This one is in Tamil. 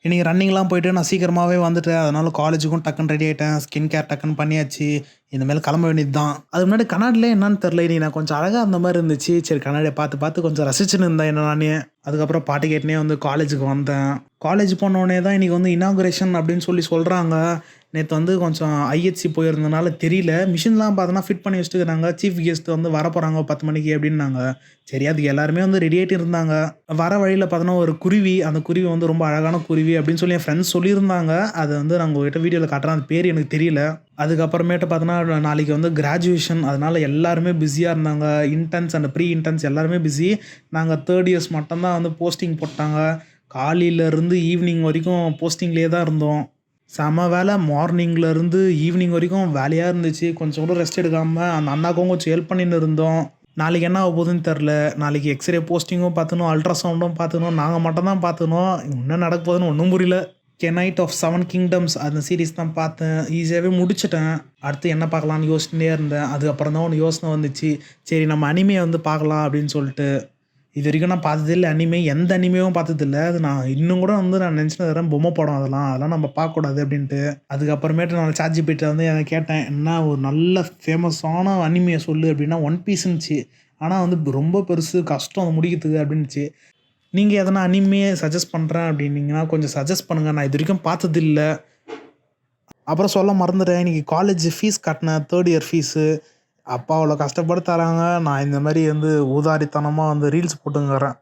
இன்னைக்கு ரன்னிங்லாம் போயிட்டு நான் சீக்கிரமாவே வந்துட்டேன். அதனால காலேஜுக்கும் டக்குன்னு ரெடி ஆயிட்டேன். ஸ்கின் கேர் டக்குன்னு பண்ணியாச்சு. இனிமேல் கிளம்ப வேண்டியது தான். அதுக்கு முன்னாடி கண்ணாடில என்னன்னு தெரியல. இன்னைக்கு நான் கொஞ்சம் அழகா இருந்த மாரி இருந்துச்சு. சரி கண்ணாடிய பார்த்து பார்த்து கொஞ்சம் ரசிச்சுன்னு இருந்தேன் என்ன நானே. அதுக்கப்புறம் பாட்டு கேட்டுனே வந்து காலேஜுக்கு வந்தேன். காலேஜ் போனோனே தான் இன்னைக்கு வந்து இனாகுரேஷன் அப்படின்னு சொல்றாங்க. நேத்து வந்து கொஞ்சம் ஐஹெச்சி போயிருந்தனால தெரியல. மிஷின்லாம் பார்த்தோன்னா ஃபிட் பண்ணி வச்சுட்டுருக்காங்க. சீஃப் கெஸ்ட் வந்து வரப்போறாங்க 10 மணிக்கு அப்படின்னாங்க. சரி அதுக்கு எல்லாருமே வந்து ரெடி ஆயிட்டு இருந்தாங்க. வர வழியில பார்த்தோன்னா ஒரு குருவி, அந்த குருவி வந்து ரொம்ப அழகான குருவி அப்படின்னு சொல்லி என் ஃப்ரெண்ட்ஸ் சொல்லியிருந்தாங்க. அத வந்து நான் உங்ககிட்ட வீடியோல காட்டுறேன். அது பேரு எனக்கு தெரியல. அதுக்கப்புறமேட்டு பார்த்தோன்னா, நாளைக்கு வந்து கிராஜுவேஷன். அதனால எல்லாருமே பிஸியா இருந்தாங்க. இன்டர்ன்ஸ் அண்ட் ப்ரீ இன்டர்ன்ஸ் எல்லாருமே பிஸி. நாங்க 3 இயர்ஸ் மட்டும் தான் வந்து போஸ்டிங் போட்டாங்க. காலையிலருந்து ஈவினிங் வரைக்கும் போஸ்டிங்லேயே தான் இருந்தோம். செம வேலை. மார்னிங்லேருந்து ஈவினிங் வரைக்கும் வேலையா இருந்துச்சு. கொஞ்சம் கூட ரெஸ்ட் எடுக்காம அந்த அண்ணாக்கும் கொஞ்சம் ஹெல்ப் பண்ணின்னு இருந்தோம். நாளைக்கு என்ன ஆக போகுதுன்னு தெரில. நாளைக்கு எக்ஸ்ரே போஸ்டிங்கும் பார்த்துக்கணும், அல்ட்ராசவுண்டும் பார்த்துக்கணும். நாங்க மட்டும் தான் பார்த்துக்கணும். என்ன நடக்க போகுதுன்னு ஒண்ணும் புரியல. நைட் ஆஃப் 7 கிங்டம்ஸ் அந்த சீரிஸ் தான் பார்த்தேன். ஈஸியாவே முடிச்சுட்டேன். அடுத்து என்ன பார்க்கலான்னு யோசிச்சுட்டே இருந்தேன். அதுக்கப்புறம் தான் ஒண்ணு யோசனை வந்துச்சு. சரி நம்ம அனிமே வந்து பார்க்கலாம் அப்படின்னு சொல்லிட்டு. இதுவரைக்கும் நான் பார்த்ததே இல்ல அனிமே. எந்த அனிமேவும் பார்த்ததில்ல. அது நான் இன்னும் கூட வந்து நான் நினச்சுன்னு இருக்கிறேன். பொம்மை படம் அதெல்லாம் நம்ம பார்க்கக்கூடாது அப்படின்ட்டு. அதுக்கப்புறமேட்டு நான் ChatGPT வந்து கேட்டேன். என்ன ஒரு நல்ல ஃபேமஸான அனிமிய சொல்லு அப்படின்னா, ஒன் பீஸ்ன்னுச்சு. ஆனா வந்து ரொம்ப பெருசு, கஷ்டம் அத முடிக்கிறதுக்கு அப்படின்னுச்சு. நீங்க எதனா அனிமே சஜெஸ்ட் பண்றேன் அப்படின்னீங்கன்னா, கொஞ்சம் சஜெஸ்ட் பண்ணுங்க. நான் இதுவரைக்கும் பார்த்ததில்ல. அப்புறம் சொல்ல மறந்துட்டேன். இன்னைக்கு காலேஜ் ஃபீஸ் கட்டினேன். 3 இயர் ஃபீஸு. அப்பா அவ்வளோ கஷ்டப்பட்டு தராங்க. நான் இந்த மாரி வந்து ஊதாரித்தனமா வந்து ரீல்ஸ் போட்டுன்னுக்கிறேன்.